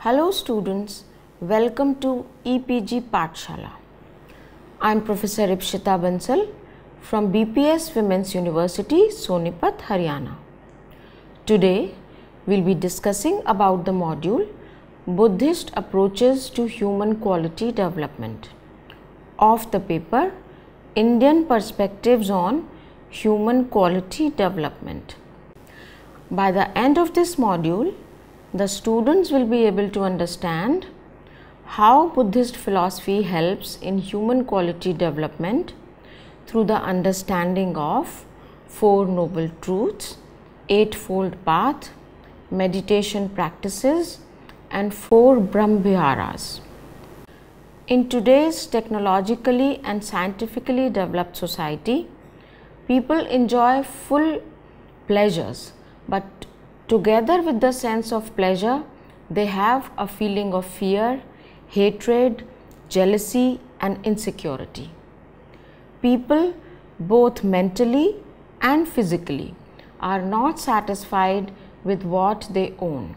Hello students, welcome to EPG Pathshala. I am Professor Ipshita Bansal from BPS Women's University, Sonipat, Haryana. Today we will be discussing about the module Buddhist Approaches to Human Quality Development of the paper Indian Perspectives on Human Quality Development. By the end of this module, the students will be able to understand how Buddhist philosophy helps in human quality development through the understanding of Four Noble Truths, Eightfold Path, meditation practices and Four Brahmaviharas. In today's technologically and scientifically developed society, people enjoy full pleasures, but together with the sense of pleasure, they have a feeling of fear, hatred, jealousy and insecurity. People, both mentally and physically, are not satisfied with what they own.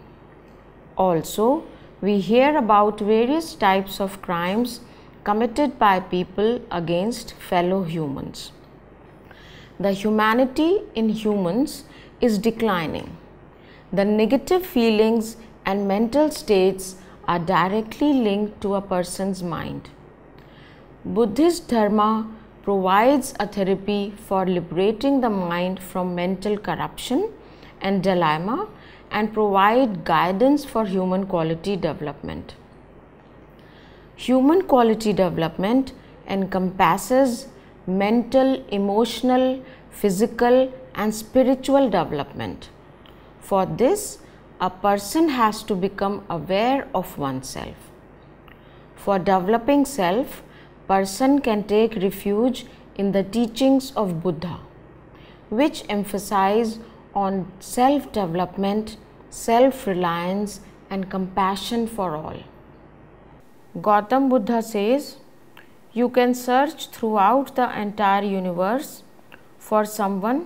Also, we hear about various types of crimes committed by people against fellow humans. The humanity in humans is declining. The negative feelings and mental states are directly linked to a person's mind. Buddhist Dharma provides a therapy for liberating the mind from mental corruption and dilemma and provide guidance for human quality development. Human quality development encompasses mental, emotional, physical and spiritual development. For this, a person has to become aware of oneself. For developing self, person can take refuge in the teachings of Buddha, which emphasize on self-development, self-reliance and compassion for all. Gautam Buddha says, you can search throughout the entire universe for someone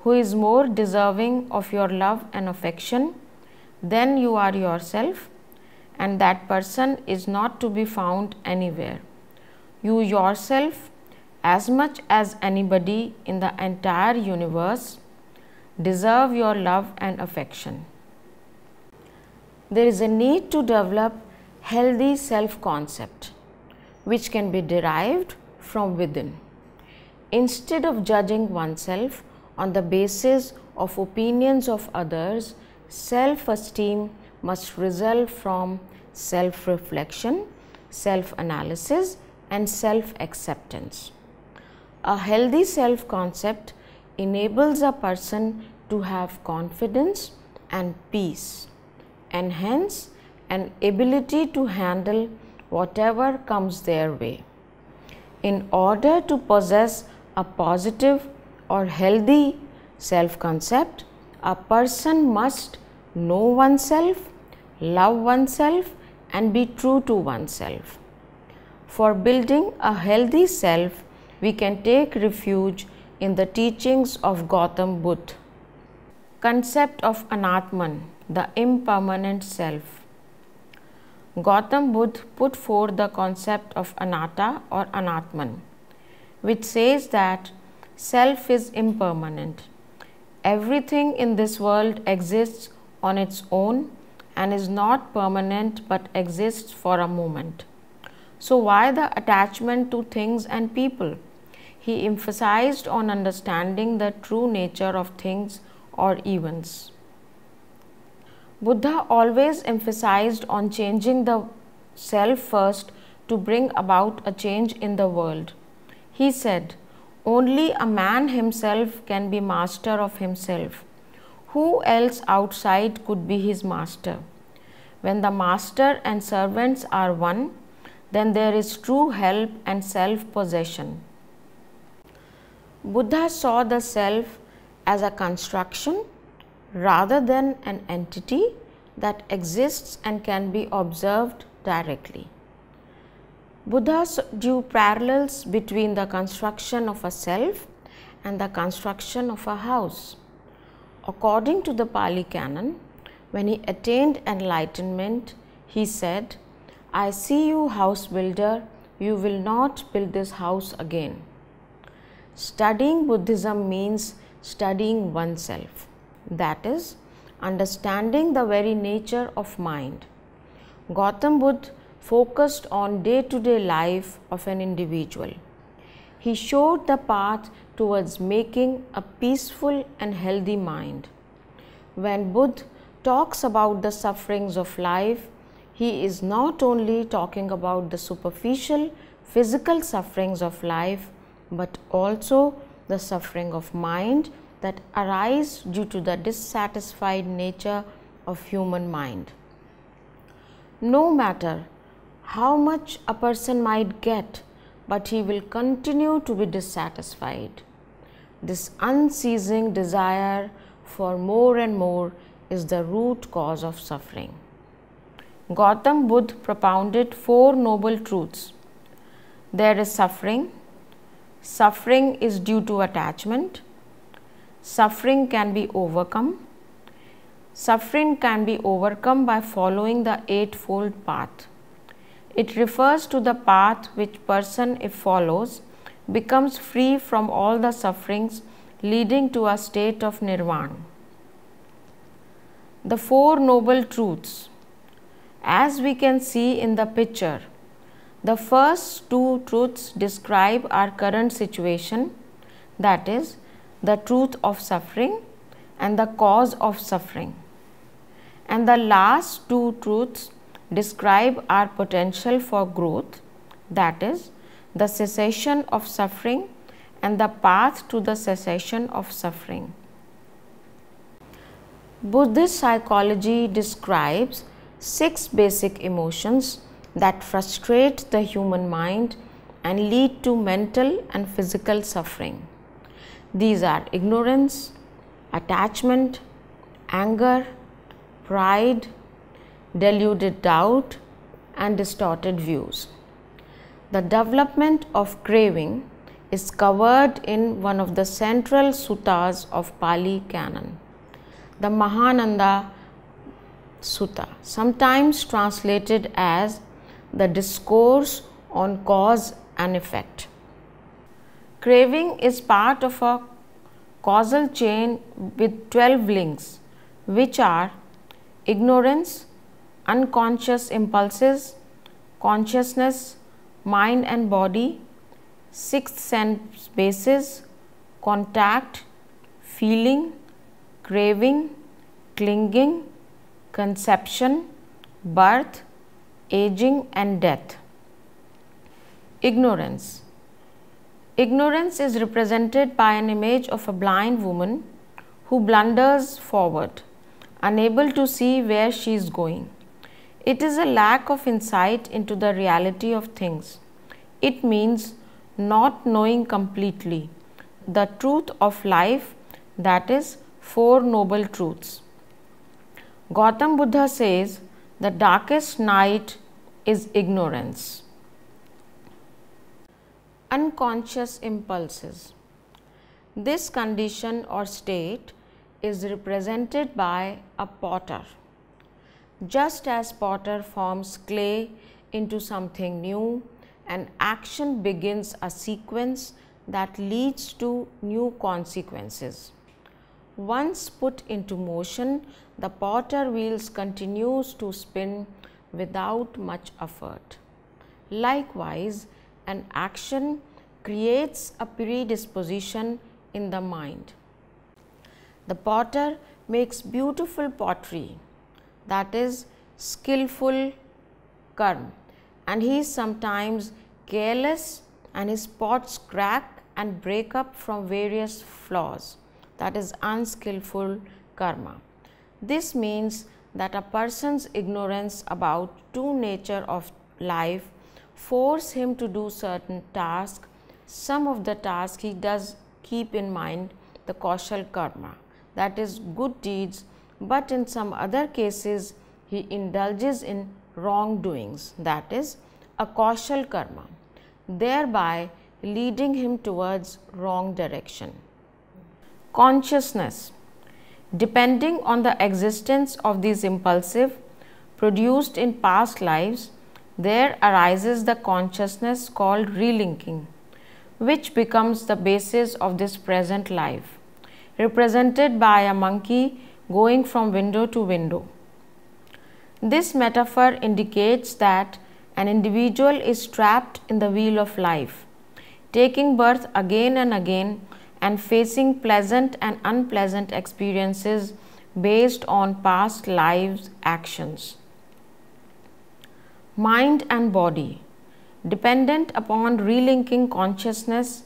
who is more deserving of your love and affection than you are yourself, and that person is not to be found anywhere. You yourself, as much as anybody in the entire universe, deserve your love and affection. There is a need to develop healthy self-concept, which can be derived from within. Instead of judging oneself on the basis of opinions of others, self-esteem must result from self-reflection, self-analysis and self-acceptance. A healthy self-concept enables a person to have confidence and peace, and hence an ability to handle whatever comes their way. In order to possess a positive or healthy self-concept, a person must know oneself, love oneself and be true to oneself. For building a healthy self, we can take refuge in the teachings of Gautam Buddha. Concept of Anatman, the impermanent self. Gautam Buddha put forth the concept of Anatta or Anatman, which says that self is impermanent. Everything in this world exists on its own and is not permanent but exists for a moment. So why the attachment to things and people? He emphasized on understanding the true nature of things or events. Buddha always emphasized on changing the self first to bring about a change in the world. He said, only a man himself can be master of himself. Who else outside could be his master? When the master and servants are one, then there is true help and self-possession. Buddha saw the self as a construction rather than an entity that exists and can be observed directly. Buddha drew parallels between the construction of a self and the construction of a house. According to the Pali Canon, when he attained enlightenment, He said, "I see you, house builder, you will not build this house again." Studying Buddhism means studying oneself, that is, understanding the very nature of mind. Gautam Buddha focused on day-to-day life of an individual. He showed the path towards making a peaceful and healthy mind. When Buddha talks about the sufferings of life, he is not only talking about the superficial physical sufferings of life, but also the suffering of mind that arise due to the dissatisfied nature of human mind. No matter how much a person might get, but he will continue to be dissatisfied. This unceasing desire for more and more is the root cause of suffering. Gautam Buddha propounded 4 noble truths. There is suffering. Suffering is due to attachment. Suffering can be overcome. Suffering can be overcome by following the Eightfold Path. It refers to the path which person, if follows, becomes free from all the sufferings, leading to a state of nirvana. The 4 noble truths. As we can see in the picture, the first 2 truths describe our current situation, that is, the truth of suffering and the cause of suffering. And the last 2 truths describe our potential for growth, that is, the cessation of suffering and the path to the cessation of suffering. Buddhist psychology describes 6 basic emotions that frustrate the human mind and lead to mental and physical suffering. These are ignorance, attachment, anger, pride, deluded doubt, and distorted views. The development of craving is covered in one of the central suttas of Pali Canon, the Mahananda Sutta, sometimes translated as the Discourse on Cause and Effect. Craving is part of a causal chain with 12 links, which are ignorance, unconscious impulses, consciousness, mind and body, sixth sense bases, contact, feeling, craving, clinging, conception, birth, aging and death. Ignorance. Ignorance is represented by an image of a blind woman who blunders forward, unable to see where she is going. It is a lack of insight into the reality of things. It means not knowing completely the truth of life, that is, 4 noble truths. Gautam Buddha says the darkest night is ignorance. Unconscious impulses. This condition or state is represented by a potter. Just as potter forms clay into something new, an action begins a sequence that leads to new consequences. Once put into motion, the potter wheels continues to spin without much effort. Likewise, an action creates a predisposition in the mind. The potter makes beautiful pottery, that is skillful karma, and he is sometimes careless and his pots crack and break up from various flaws, that is unskillful karma. This means that a person's ignorance about true nature of life force him to do certain tasks. Some of the tasks he does keep in mind the kaushal karma, that is good deeds, but in some other cases he indulges in wrongdoings, that is a kaushal karma, thereby leading him towards wrong direction. Consciousness. Depending on the existence of these impulsive, produced in past lives, there arises the consciousness called relinking, which becomes the basis of this present life, represented by a monkey going from window to window. This metaphor indicates that an individual is trapped in the wheel of life, taking birth again and again and facing pleasant and unpleasant experiences based on past lives' actions. Mind and body. Dependent upon relinking consciousness,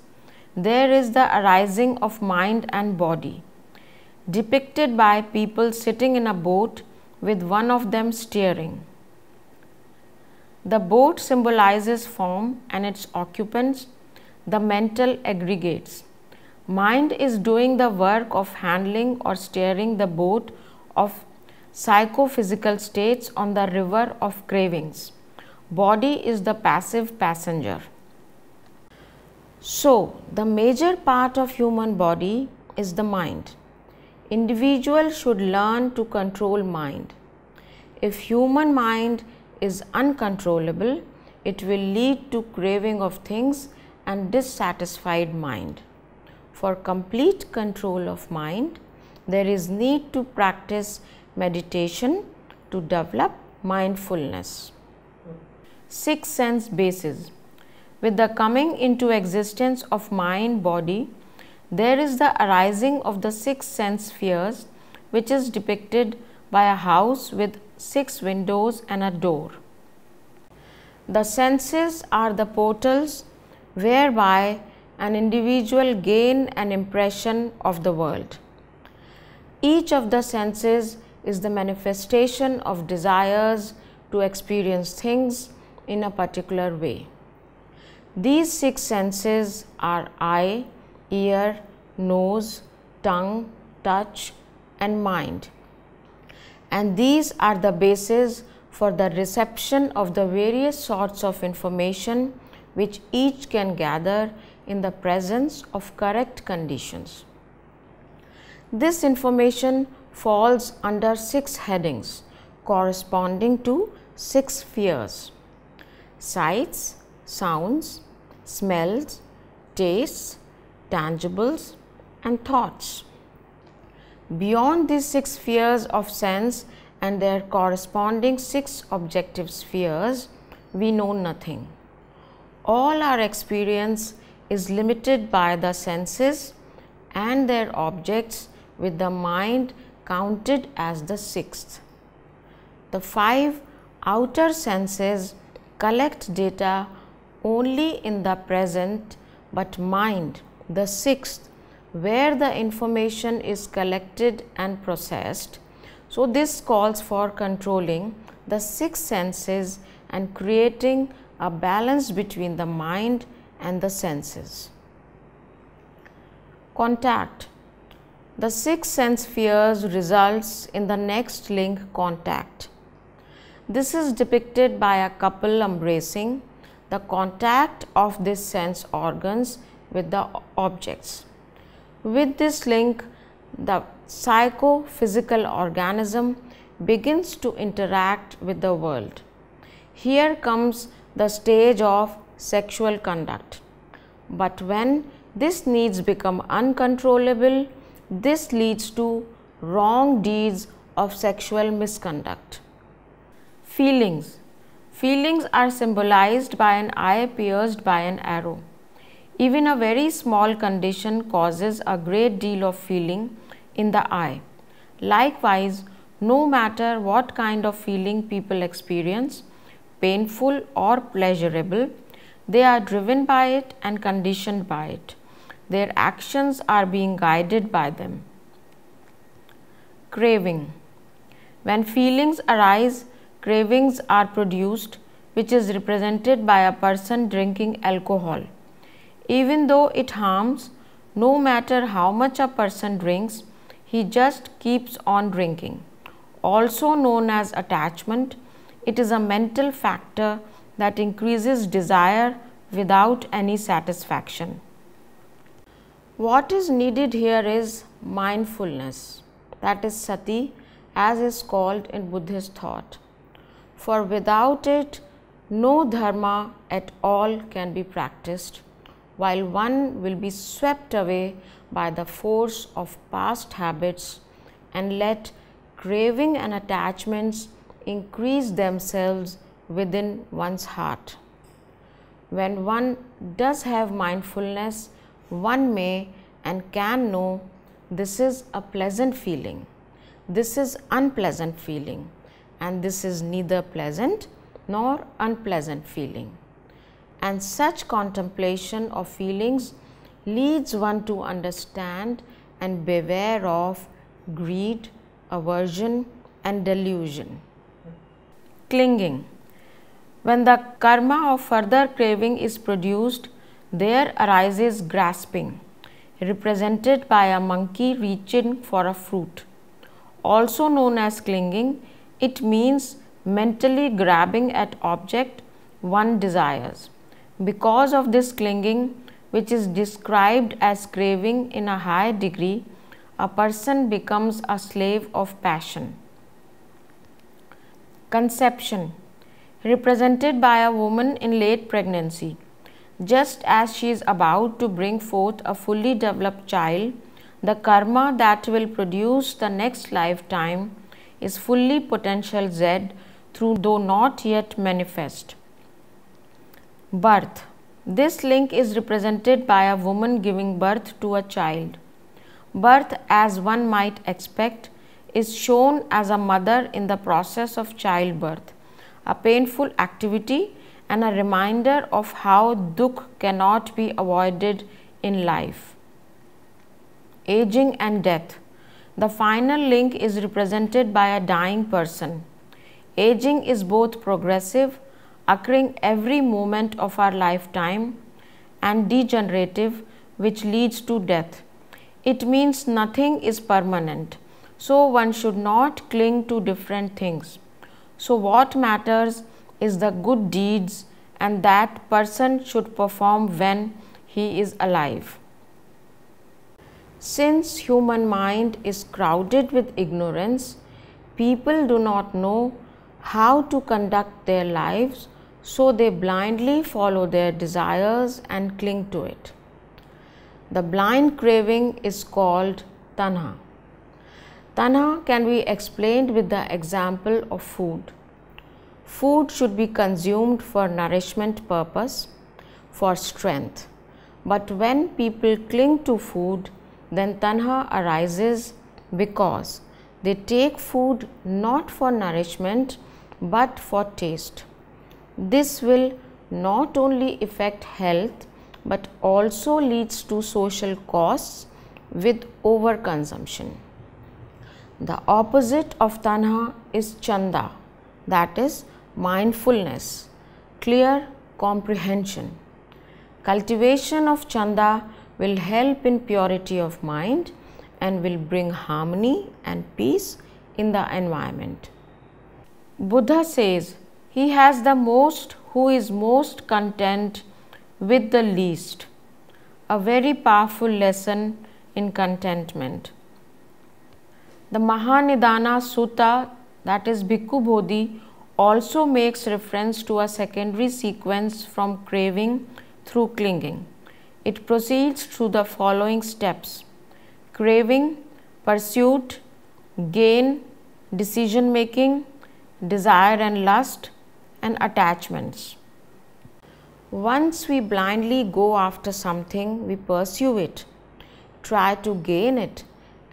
there is the arising of mind and body, depicted by people sitting in a boat with one of them steering. The boat symbolizes form and its occupants, the mental aggregates. Mind is doing the work of handling or steering the boat of psychophysical states on the river of cravings. Body is the passive passenger. So, the major part of human body is the mind. Individual should learn to control mind. If human mind is uncontrollable, it will lead to craving of things and dissatisfied mind. For complete control of mind, there is need to practice meditation to develop mindfulness. 6 sense bases. With the coming into existence of mind body, there is the arising of the 6 sense spheres, which is depicted by a house with 6 windows and a door. The senses are the portals whereby an individual gain an impression of the world. Each of the senses is the manifestation of desires to experience things in a particular way. These 6 senses are eye, ear, nose, tongue, touch, and mind. And these are the basis for the reception of the various sorts of information which each can gather in the presence of correct conditions. This information falls under 6 headings corresponding to 6 spheres: sights, sounds, smells, tastes, tangibles, and thoughts. Beyond these 6 spheres of sense and their corresponding 6 objective spheres, we know nothing. All our experience is limited by the senses and their objects, with the mind counted as the 6th. The 5 outer senses collect data only in the present, but mind, the 6th, where the information is collected and processed. So, this calls for controlling the 6 senses and creating a balance between the mind and the senses. Contact. The 6 sense spheres results in the next link, contact. This is depicted by a couple embracing, the contact of these sense organs with the objects. With this link, the psychophysical organism begins to interact with the world. Here comes the stage of sexual conduct. But when this needs become uncontrollable, this leads to wrong deeds of sexual misconduct. Feelings. Feelings are symbolized by an eye pierced by an arrow. Even a very small condition causes a great deal of feeling in the eye. Likewise, no matter what kind of feeling people experience, painful or pleasurable, they are driven by it and conditioned by it. Their actions are being guided by them. Craving. When feelings arise, cravings are produced, which is represented by a person drinking alcohol. Even though it harms, no matter how much a person drinks, he just keeps on drinking. Also known as attachment, it is a mental factor that increases desire without any satisfaction. What is needed here is mindfulness, that is sati, as is called in Buddhist thought. for without it, no dharma at all can be practiced, while one will be swept away by the force of past habits and let craving and attachments increase themselves within one's heart. When one does have mindfulness, one may and can know this is a pleasant feeling, this is unpleasant feeling, and this is neither pleasant nor unpleasant feeling. And such contemplation of feelings leads one to understand and beware of greed, aversion, and delusion. Clinging. When the karma of further craving is produced, there arises grasping, represented by a monkey reaching for a fruit. Also known as clinging, it means mentally grabbing at object one desires. Because of this clinging, which is described as craving in a high degree, a person becomes a slave of passion. Conception, represented by a woman in late pregnancy. Just as she is about to bring forth a fully developed child, the karma that will produce the next lifetime is fully potential Z through though not yet manifest. Birth. This link is represented by a woman giving birth to a child. Birth, as one might expect, is shown as a mother in the process of childbirth, a painful activity and a reminder of how dukh cannot be avoided in life. Aging and death. The final link is represented by a dying person. Aging is both progressive, occurring every moment of our lifetime, and degenerative, which leads to death. It means nothing is permanent, so one should not cling to different things. So what matters is the good deeds, and that person should perform when he is alive. Since human mind is crowded with ignorance, people do not know how to conduct their lives, so they blindly follow their desires and cling to it. The blind craving is called tanha. Tanha can be explained with the example of food. Food should be consumed for nourishment purpose, for strength. But when people cling to food, then tanha arises because they take food not for nourishment but for taste. This will not only affect health but also leads to social costs with overconsumption. The opposite of tanha is chanda, that is mindfulness, clear comprehension. Cultivation of chanda will help in purity of mind and will bring harmony and peace in the environment. Buddha says, he has the most who is most content with the least. A very powerful lesson in contentment. The Mahanidana Sutta, that is Bhikkhu Bodhi, also makes reference to a secondary sequence from craving through clinging. It proceeds through the following steps: craving, pursuit, gain, decision making, desire and lust, and attachments. Once we blindly go after something, we pursue it, try to gain it,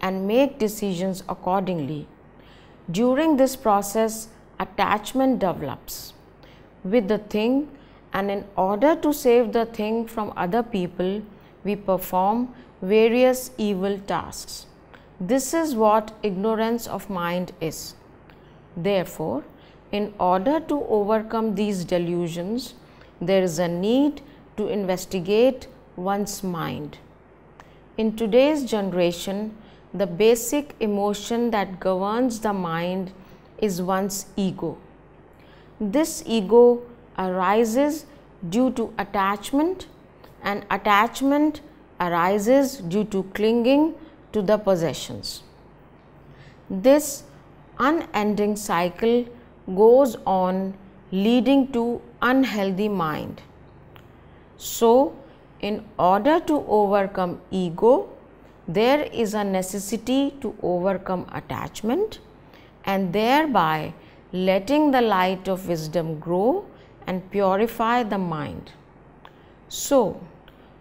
and make decisions accordingly. During this process, attachment develops with the thing, and in order to save the thing from other people, we perform various evil tasks. This is what ignorance of mind is. Therefore, in order to overcome these delusions, there is a need to investigate one's mind. In today's generation, the basic emotion that governs the mind is one's ego. This ego arises due to attachment, and attachment arises due to clinging to the possessions. This unending cycle goes on leading to unhealthy mind. So, in order to overcome ego, there is a necessity to overcome attachment and thereby letting the light of wisdom grow and purify the mind. So,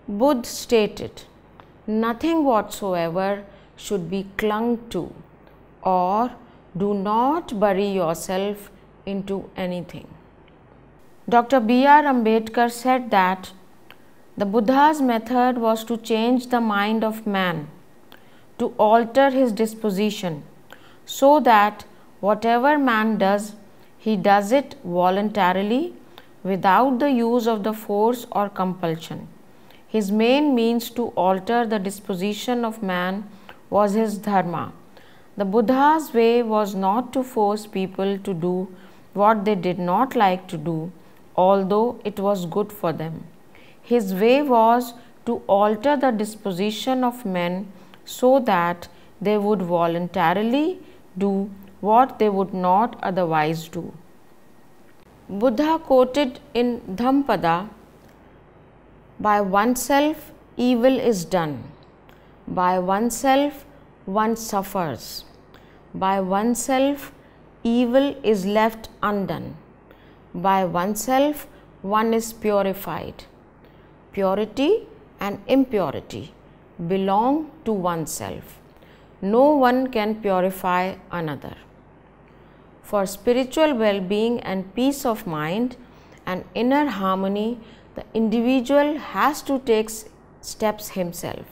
Buddha stated, nothing whatsoever should be clung to, or do not bury yourself into anything. Dr. B.R. Ambedkar said that the Buddha's method was to change the mind of man, to alter his disposition, so that whatever man does, he does it voluntarily without the use of the force or compulsion. His main means to alter the disposition of man was his dharma. The Buddha's way was not to force people to do what they did not like to do, although it was good for them. His way was to alter the disposition of men so that they would voluntarily do what they would not otherwise do. Buddha quoted in Dhammapada, by oneself evil is done, by oneself one suffers, by oneself evil is left undone, by oneself one is purified. Purity and impurity belong to oneself. No one can purify another. For spiritual well-being and peace of mind and inner harmony, the individual has to take steps himself.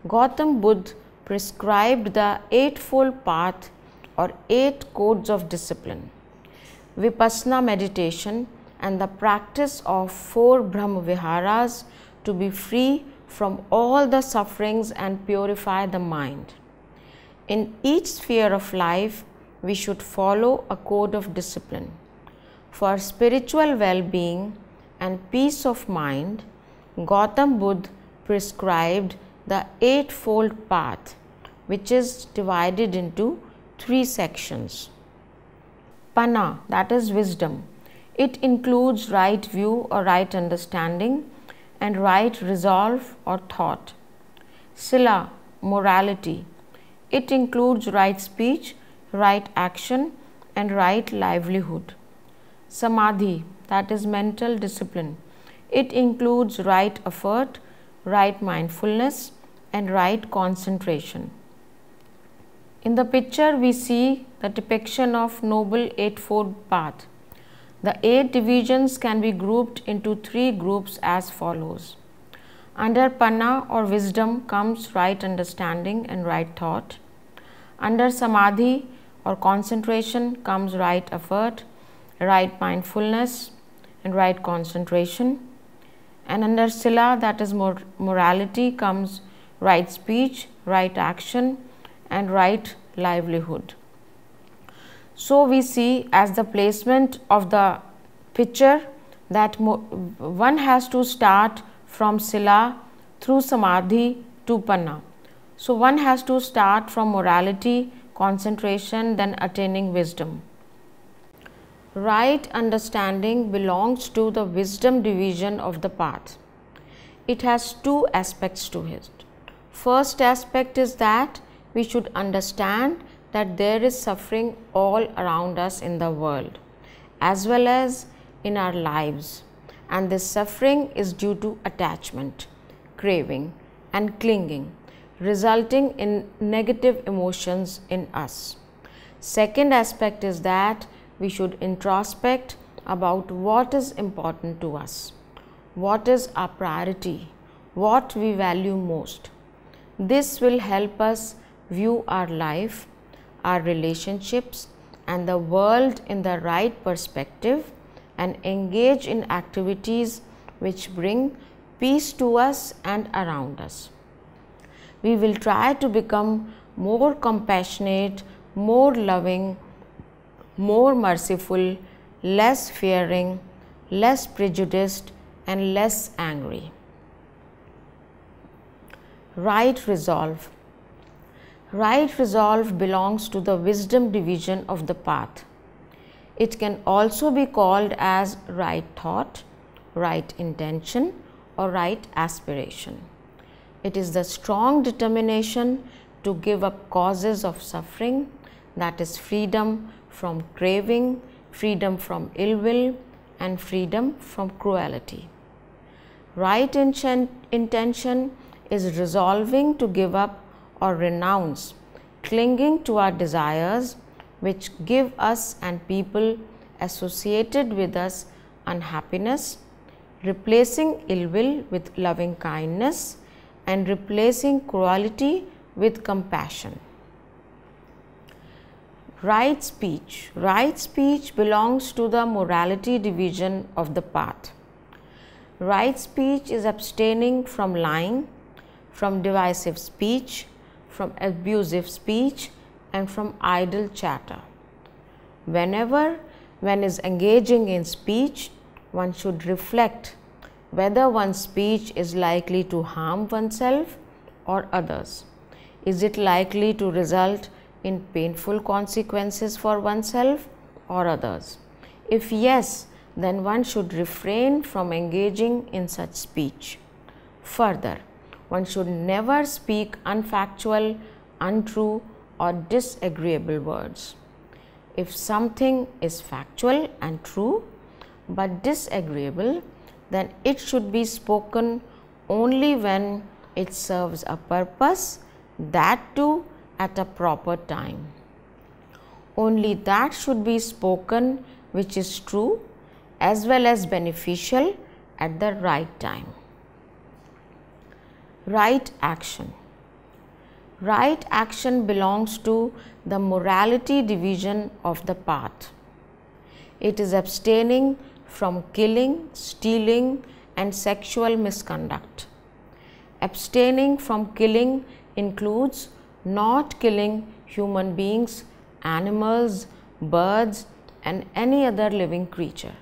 Gautam Buddha prescribed the Eightfold Path or 8 codes of discipline, Vipassana meditation and the practice of 4 Brahma Viharas to be free from all the sufferings and purify the mind. In each sphere of life, we should follow a code of discipline. For spiritual well-being and peace of mind, Gautam Buddha prescribed the Eightfold Path, which is divided into 3 sections. Panna, that is wisdom. It includes right view or right understanding and right resolve or thought. Sila, morality. It includes right speech, right action and right livelihood. Samadhi, that is mental discipline. It includes right effort, right mindfulness and right concentration. In the picture, we see the depiction of Noble Eightfold Path. The 8 divisions can be grouped into 3 groups as follows. Under Panna or wisdom comes right understanding and right thought. Under Samadhi or concentration comes right effort, right mindfulness and right concentration. And under Sila, that is morality, comes right speech, right action and right livelihood. So, we see as the placement of the picture that one has to start from Sila through Samadhi to Panna. So, one has to start from morality, concentration, then attaining wisdom. Right understanding belongs to the wisdom division of the path. It has 2 aspects to it. First aspect is that we should understand that there is suffering all around us in the world as well as in our lives, and this suffering is due to attachment, craving and clinging, resulting in negative emotions in us. Second aspect is that we should introspect about what is important to us, what is our priority, what we value most. This will help us view our life, our relationships and the world in the right perspective and engage in activities which bring peace to us and around us. We will try to become more compassionate, more loving, more merciful, less fearing, less prejudiced and less angry. Right resolve. Right resolve belongs to the wisdom division of the path. It can also be called as right thought, right intention, or right aspiration. It is the strong determination to give up causes of suffering, that is freedom from craving, freedom from ill will, and freedom from cruelty. Right intention is resolving to give up or renounce clinging to our desires which give us and people associated with us unhappiness, replacing ill will with loving kindness, and replacing cruelty with compassion. Right speech. Right speech belongs to the morality division of the path. Right speech is abstaining from lying, from divisive speech, from abusive speech, and from idle chatter. Whenever one is engaging in speech, one should reflect whether one's speech is likely to harm oneself or others. Is it likely to result in painful consequences for oneself or others? If yes, then one should refrain from engaging in such speech. Further, one should never speak unfactual, untrue, or disagreeable words. If something is factual and true but disagreeable, then it should be spoken only when it serves a purpose, that too at a proper time. Only that should be spoken which is true as well as beneficial at the right time. Right action. Right action belongs to the morality division of the path. It is abstaining from killing, stealing, and sexual misconduct. Abstaining from killing includes not killing human beings, animals, birds, and any other living creature.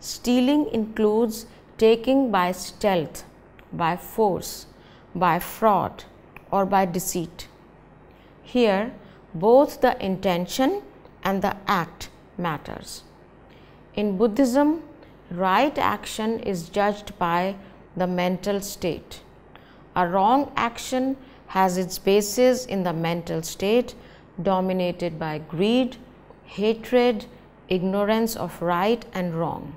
Stealing includes taking by stealth, by force, by fraud, or by deceit. Here, both the intention and the act matters. In Buddhism, right action is judged by the mental state. A wrong action has its basis in the mental state dominated by greed, hatred, ignorance of right and wrong.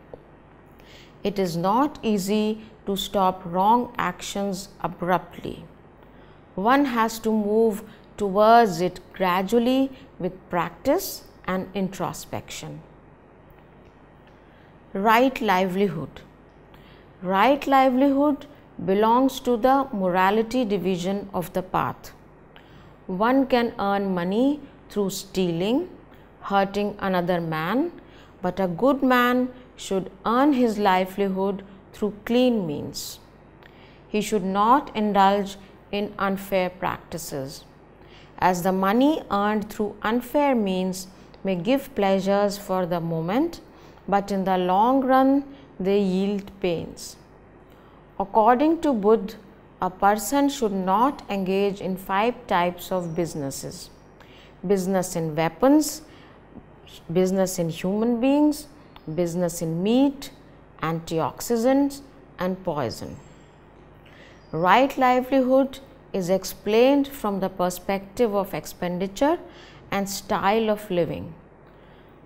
It is not easy to stop wrong actions abruptly. One has to move towards it gradually with practice and introspection. Right livelihood. Right livelihood belongs to the morality division of the path. One can earn money through stealing, hurting another man, but a good man should earn his livelihood through clean means. He should not indulge in unfair practices, as the money earned through unfair means may give pleasures for the moment, but in the long run they yield pains. According to Buddha, a person should not engage in 5 types of businesses: business in weapons, business in human beings, business in meat, antioxidants, and poison. Right livelihood is explained from the perspective of expenditure and style of living.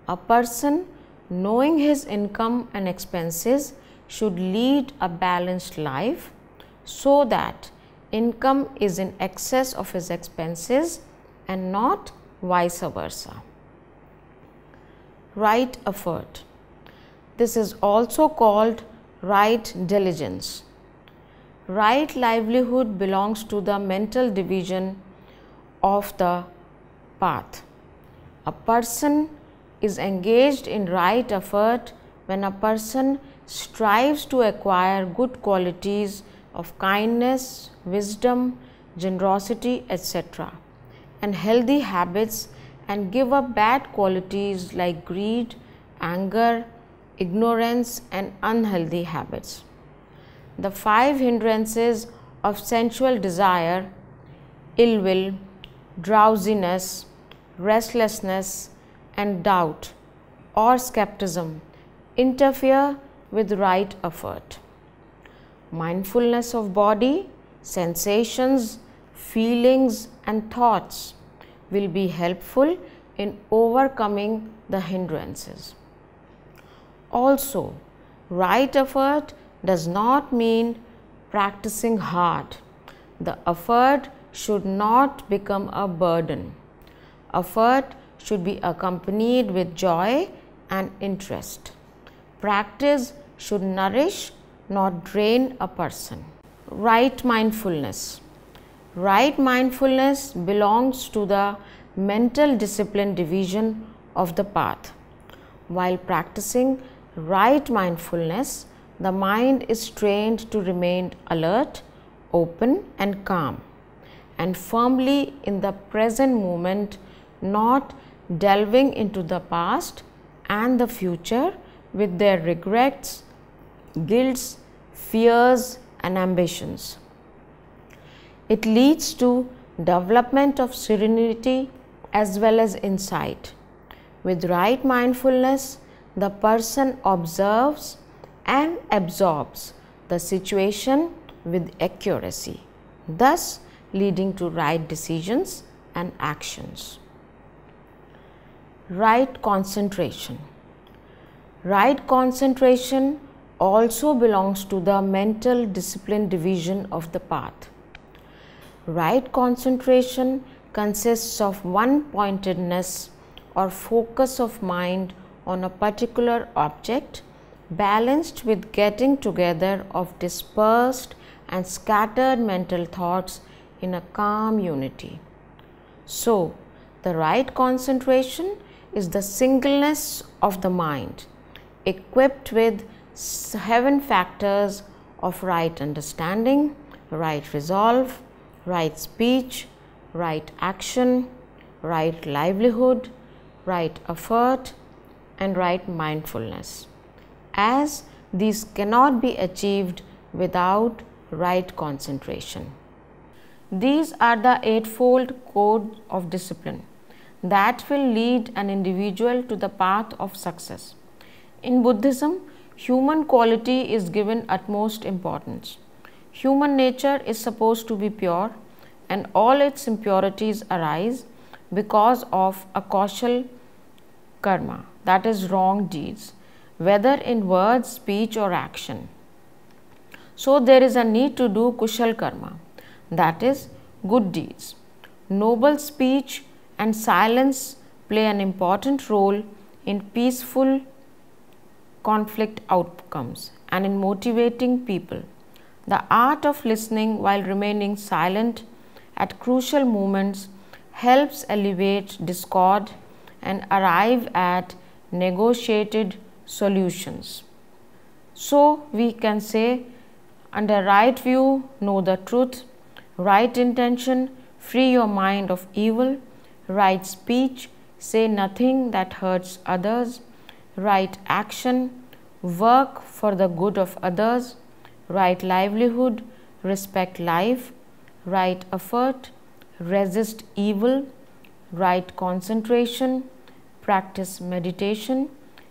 A person, knowing his income and expenses, should lead a balanced life so that income is in excess of his expenses and not vice versa. Right effort. This is also called right diligence. Right livelihood belongs to the mental division of the path. A person is engaged in right effort when a person strives to acquire good qualities of kindness, wisdom, generosity, etc., and healthy habits, and give up bad qualities like greed, anger, ignorance, and unhealthy habits. The 5 hindrances of sensual desire, ill will, drowsiness, restlessness, and doubt or skepticism interfere with right effort. Mindfulness of body, sensations, feelings and thoughts will be helpful in overcoming the hindrances. Also, right effort does not mean practicing hard. The effort should not become a burden. Effort should be accompanied with joy and interest. Practice should nourish, not drain a person. Right mindfulness. Right mindfulness belongs to the mental discipline division of the path. While practicing right mindfulness, the mind is trained to remain alert, open and calm, and firmly in the present moment, not delving into the past and the future with their regrets, guilts, fears and ambitions. It leads to development of serenity as well as insight. With right mindfulness, the person observes and absorbs the situation with accuracy, thus leading to right decisions and actions. Right concentration. Right concentration also belongs to the mental discipline division of the path. Right concentration consists of one-pointedness or focus of mind on a particular object, balanced with getting together of dispersed and scattered mental thoughts in a calm unity. So, the right concentration is the singleness of the mind, equipped with 7 factors of right understanding, right resolve, right speech, right action, right livelihood, right effort and right mindfulness, as these cannot be achieved without right concentration. These are the eightfold code of discipline that will lead an individual to the path of success. In Buddhism, human quality is given utmost importance. Human nature is supposed to be pure, and all its impurities arise because of a kaushal karma, that is wrong deeds, whether in words, speech or action. So there is a need to do kushal karma, that is good deeds. Noble speech and silence play an important role in peaceful conflict outcomes and in motivating people. The art of listening while remaining silent at crucial moments helps alleviate discord and arrive at negotiated solutions. So we can say, under right view, know the truth, right intention, free your mind of evil, right speech, say nothing that hurts others, right action, work for the good of others, right livelihood, respect life, right effort, resist evil, right concentration, practice meditation,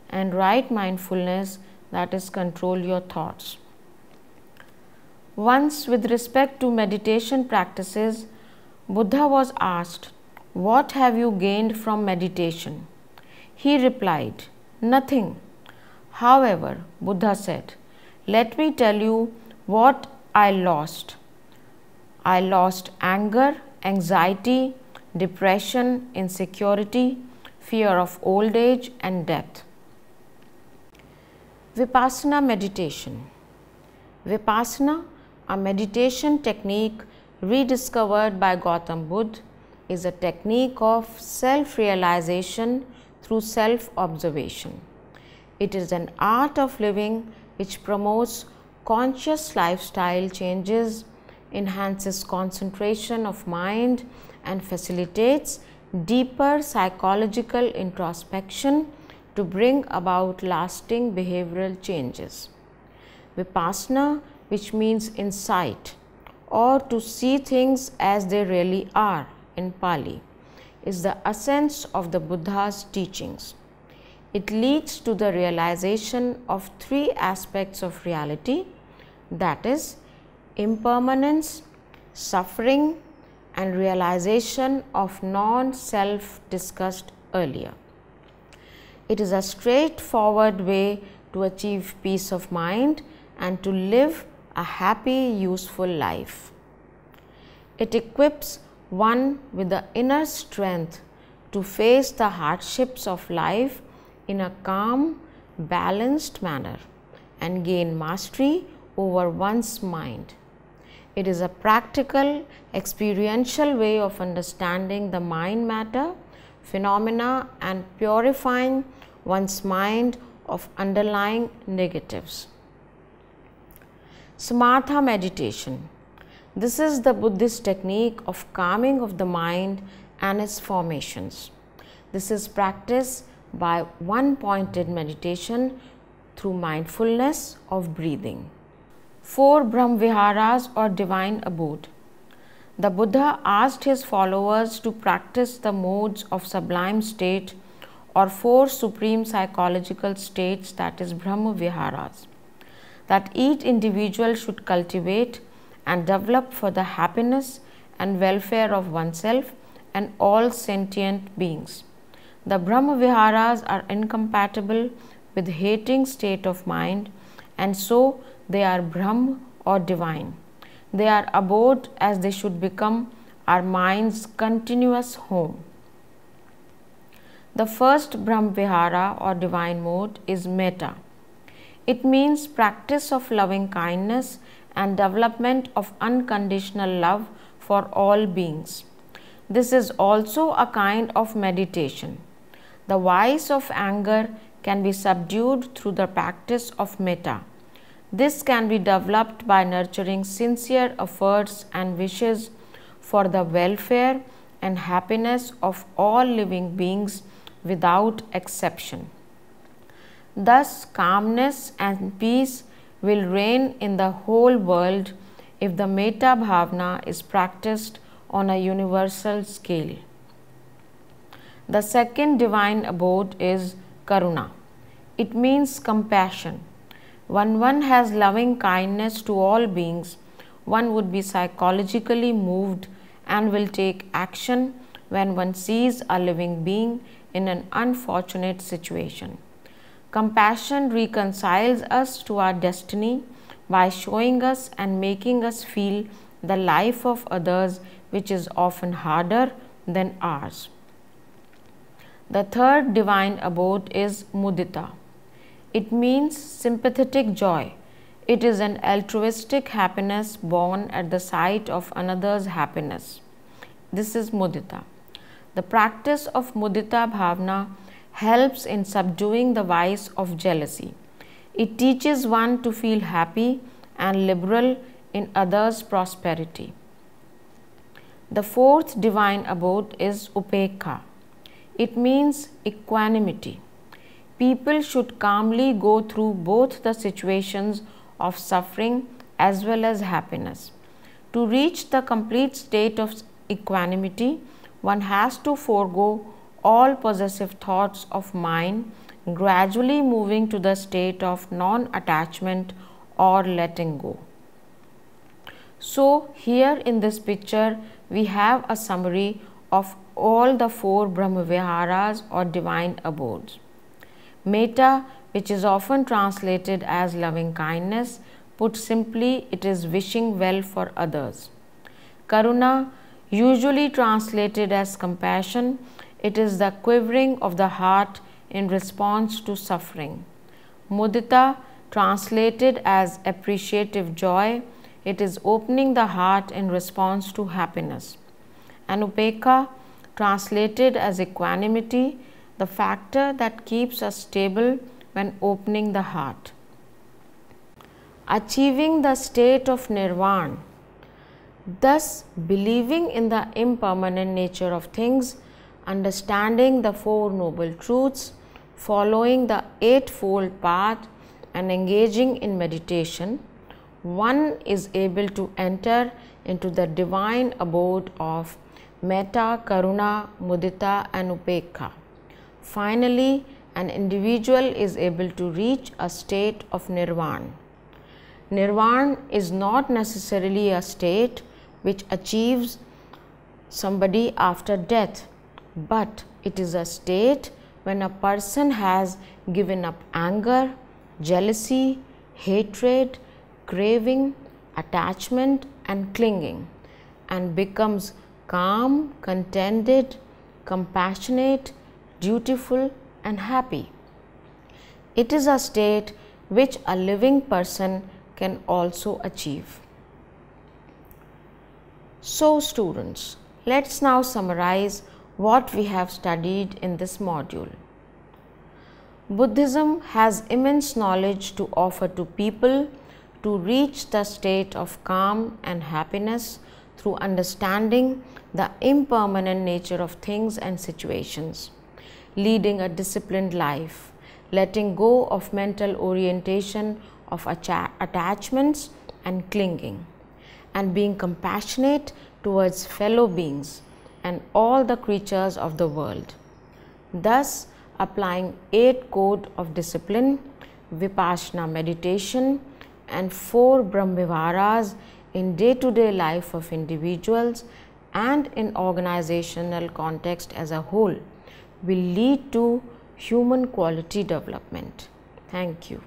and right mindfulness, that is control your thoughts. Once, with respect to meditation practices, Buddha was asked, "What have you gained from meditation?" He replied, "Nothing." However, Buddha said, "Let me tell you what I lost. I lost anger, anxiety, depression, insecurity, fear of old age and death." Vipassana meditation. Vipassana, a meditation technique rediscovered by Gautam Buddha, is a technique of self-realization through self-observation. It is an art of living which promotes conscious lifestyle changes, enhances concentration of mind and facilitates deeper psychological introspection to bring about lasting behavioral changes. Vipassana, which means insight or to see things as they really are in Pali, is the essence of the Buddha's teachings. It leads to the realization of three aspects of reality, that is, impermanence, suffering, and realization of non-self discussed earlier. It is a straightforward way to achieve peace of mind and to live a happy, useful life. It equips one with the inner strength to face the hardships of life in a calm, balanced manner and gain mastery over one's mind. It is a practical, experiential way of understanding the mind matter, phenomena and purifying one's mind of underlying negatives. Samatha meditation. This is the Buddhist technique of calming of the mind and its formations. This is practiced by one-pointed meditation through mindfulness of breathing. 4 Brahma-viharas or divine abode. The Buddha asked his followers to practice the modes of sublime state or 4 supreme psychological states, that is Brahma-viharas, that each individual should cultivate and develop for the happiness and welfare of oneself and all sentient beings. The Brahma-viharas are incompatible with hating state of mind, and so they are Brahm or divine. They are abode as they should become our mind's continuous home. The first Brahma-vihara or divine mode is metta. It means practice of loving kindness and development of unconditional love for all beings. This is also a kind of meditation. The vice of anger can be subdued through the practice of metta. This can be developed by nurturing sincere efforts and wishes for the welfare and happiness of all living beings without exception. Thus, calmness and peace will reign in the whole world if the metta bhavana is practiced on a universal scale. The second divine abode is karuna. It means compassion. When one has loving kindness to all beings, one would be psychologically moved and will take action when one sees a living being in an unfortunate situation. Compassion reconciles us to our destiny by showing us and making us feel the life of others, which is often harder than ours. The third divine abode is mudita. It means sympathetic joy. It is an altruistic happiness born at the sight of another's happiness. This is mudita. The practice of mudita bhavana helps in subduing the vice of jealousy. It teaches one to feel happy and liberal in others' prosperity. The fourth divine abode is upekha. It means equanimity. People should calmly go through both the situations of suffering as well as happiness. To reach the complete state of equanimity, one has to forego all possessive thoughts of mind, gradually moving to the state of non-attachment or letting go. So, here in this picture, we have a summary of all the 4 Brahma-viharas or divine abodes. Metta, which is often translated as loving kindness, put simply, it is wishing well for others. Karuna, usually translated as compassion, it is the quivering of the heart in response to suffering. Mudita, translated as appreciative joy, it is opening the heart in response to happiness. And upekha, translated as equanimity, the factor that keeps us stable when opening the heart. Achieving the state of nirvana, thus believing in the impermanent nature of things, understanding the 4 noble truths, following the 8-fold path and engaging in meditation, one is able to enter into the divine abode of metta, karuna, mudita and upekha. Finally, an individual is able to reach a state of nirvana. Nirvana is not necessarily a state which achieves somebody after death, but it is a state when a person has given up anger, jealousy, hatred, craving, attachment and clinging, and becomes calm, contented, compassionate, dutiful and happy. It is a state which a living person can also achieve. So students, let's now summarize what we have studied in this module. Buddhism has immense knowledge to offer to people to reach the state of calm and happiness through understanding the impermanent nature of things and situations, leading a disciplined life, letting go of mental orientation of attachments and clinging, and being compassionate towards fellow beings and all the creatures of the world. Thus, applying 8 code of discipline, Vipassana meditation and 4 Brahmaviharas in day-to-day life of individuals and in organizational context as a whole will lead to human quality development. Thank you.